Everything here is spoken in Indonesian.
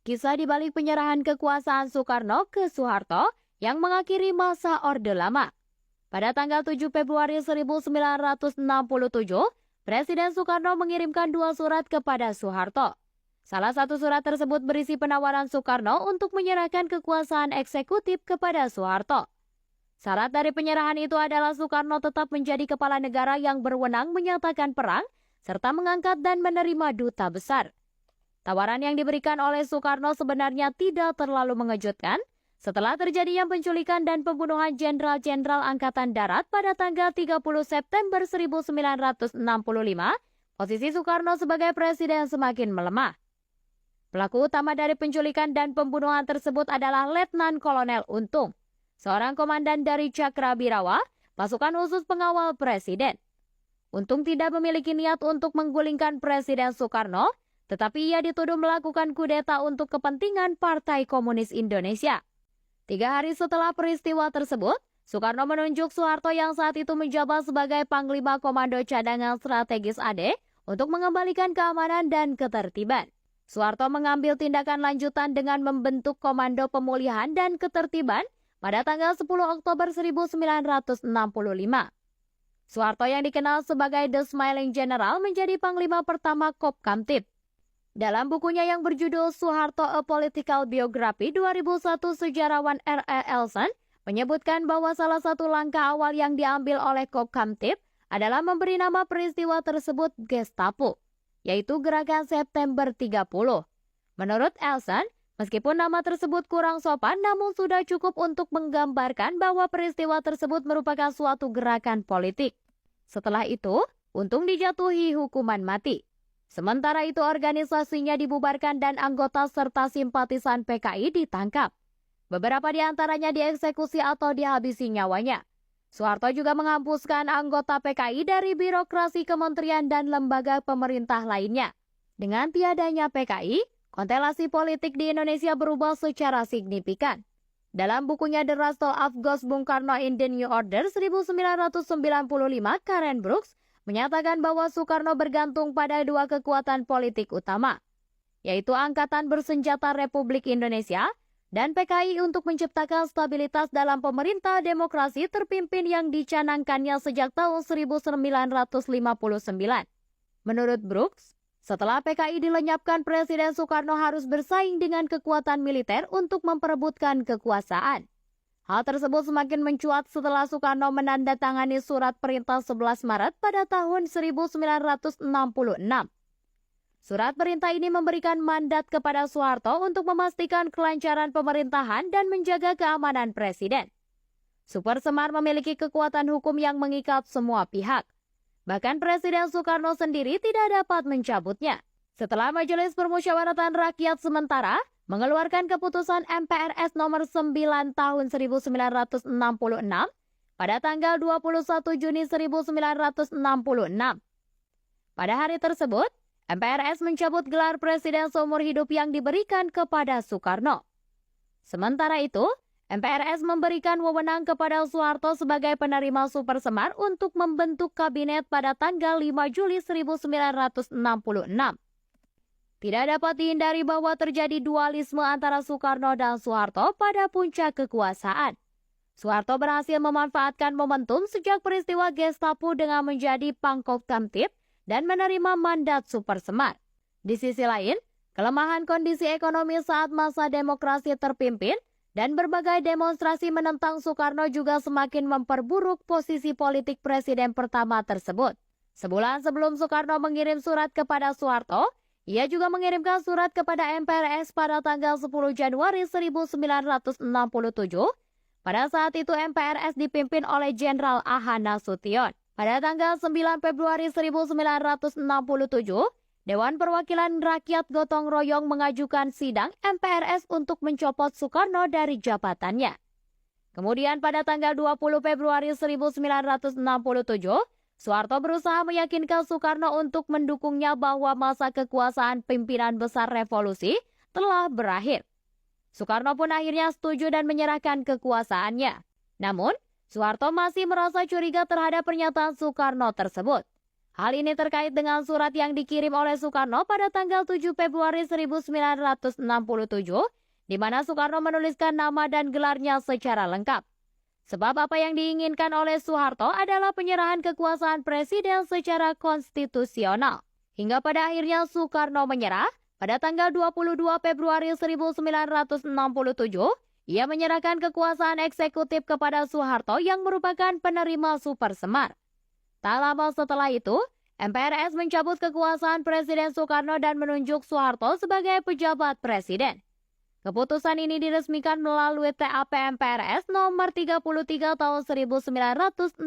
Kisah di balik penyerahan kekuasaan Soekarno ke Soeharto yang mengakhiri masa Orde Lama. Pada tanggal 7 Februari 1967, Presiden Soekarno mengirimkan 2 surat kepada Soeharto. Salah satu surat tersebut berisi penawaran Soekarno untuk menyerahkan kekuasaan eksekutif kepada Soeharto. Syarat dari penyerahan itu adalah Soekarno tetap menjadi kepala negara yang berwenang menyatakan perang, serta mengangkat dan menerima duta besar. Tawaran yang diberikan oleh Soekarno sebenarnya tidak terlalu mengejutkan setelah terjadinya penculikan dan pembunuhan jenderal-jenderal Angkatan Darat pada tanggal 30 September 1965, posisi Soekarno sebagai presiden semakin melemah. Pelaku utama dari penculikan dan pembunuhan tersebut adalah Letnan Kolonel Untung, seorang komandan dari Cakrabirawa, pasukan khusus pengawal presiden. Untung tidak memiliki niat untuk menggulingkan Presiden Soekarno, tetapi ia dituduh melakukan kudeta untuk kepentingan Partai Komunis Indonesia. 3 hari setelah peristiwa tersebut, Soekarno menunjuk Soeharto yang saat itu menjabat sebagai Panglima Komando Cadangan Strategis AD untuk mengembalikan keamanan dan ketertiban. Soeharto mengambil tindakan lanjutan dengan membentuk Komando Pemulihan dan Ketertiban pada tanggal 10 Oktober 1965. Soeharto yang dikenal sebagai The Smiling General menjadi Panglima pertama Kopkamtib. Dalam bukunya yang berjudul Soeharto A Political Biography 2001, sejarawan R.E. Elson menyebutkan bahwa salah satu langkah awal yang diambil oleh Kopkamtib adalah memberi nama peristiwa tersebut Gestapo, yaitu Gerakan September 30. Menurut Elson, meskipun nama tersebut kurang sopan, namun sudah cukup untuk menggambarkan bahwa peristiwa tersebut merupakan suatu gerakan politik. Setelah itu, Untung dijatuhi hukuman mati. Sementara itu organisasinya dibubarkan dan anggota serta simpatisan PKI ditangkap. Beberapa di antaranya dieksekusi atau dihabisi nyawanya. Soeharto juga menghapuskan anggota PKI dari birokrasi kementerian dan lembaga pemerintah lainnya. Dengan tiadanya PKI, konstelasi politik di Indonesia berubah secara signifikan. Dalam bukunya The Rustle of Ghost Bung Karno in the New Order 1995, Karen Brooks menyatakan bahwa Soekarno bergantung pada 2 kekuatan politik utama, yaitu Angkatan Bersenjata Republik Indonesia dan PKI untuk menciptakan stabilitas dalam pemerintah demokrasi terpimpin yang dicanangkannya sejak tahun 1959. Menurut Brooks, setelah PKI dilenyapkan, Presiden Soekarno harus bersaing dengan kekuatan militer untuk memperebutkan kekuasaan. Hal tersebut semakin mencuat setelah Soekarno menandatangani surat perintah 11 Maret pada tahun 1966. Surat perintah ini memberikan mandat kepada Soeharto untuk memastikan kelancaran pemerintahan dan menjaga keamanan presiden. Super Semar memiliki kekuatan hukum yang mengikat semua pihak. Bahkan Presiden Soekarno sendiri tidak dapat mencabutnya. Setelah Majelis Permusyawaratan Rakyat Sementara mengeluarkan keputusan MPRS nomor 9 tahun 1966 pada tanggal 21 Juni 1966. Pada hari tersebut, MPRS mencabut gelar presiden seumur hidup yang diberikan kepada Soekarno. Sementara itu, MPRS memberikan wewenang kepada Soeharto sebagai penerima Super Semar untuk membentuk kabinet pada tanggal 5 Juli 1966. Tidak dapat dihindari bahwa terjadi dualisme antara Soekarno dan Soeharto pada puncak kekuasaan. Soeharto berhasil memanfaatkan momentum sejak peristiwa Gestapo dengan menjadi Pangkopkamtib dan menerima mandat Super Semar. Di sisi lain, kelemahan kondisi ekonomi saat masa demokrasi terpimpin dan berbagai demonstrasi menentang Soekarno juga semakin memperburuk posisi politik presiden pertama tersebut. Sebulan sebelum Soekarno mengirim surat kepada Soeharto, ia juga mengirimkan surat kepada MPRS pada tanggal 10 Januari 1967. Pada saat itu MPRS dipimpin oleh Jenderal A.H. Nasution. Pada tanggal 9 Februari 1967, Dewan Perwakilan Rakyat gotong royong mengajukan sidang MPRS untuk mencopot Soekarno dari jabatannya. Kemudian pada tanggal 20 Februari 1967, Soeharto berusaha meyakinkan Soekarno untuk mendukungnya bahwa masa kekuasaan pimpinan besar revolusi telah berakhir. Soekarno pun akhirnya setuju dan menyerahkan kekuasaannya. Namun, Soeharto masih merasa curiga terhadap pernyataan Soekarno tersebut. Hal ini terkait dengan surat yang dikirim oleh Soekarno pada tanggal 7 Februari 1967, di mana Soekarno menuliskan nama dan gelarnya secara lengkap. Sebab apa yang diinginkan oleh Soeharto adalah penyerahan kekuasaan presiden secara konstitusional. Hingga pada akhirnya Soekarno menyerah, pada tanggal 22 Februari 1967, ia menyerahkan kekuasaan eksekutif kepada Soeharto yang merupakan penerima Super Semar. Tak lama setelah itu, MPRS mencabut kekuasaan Presiden Soekarno dan menunjuk Soeharto sebagai pejabat presiden. Keputusan ini diresmikan melalui TAP MPRS nomor 33 tahun 1967.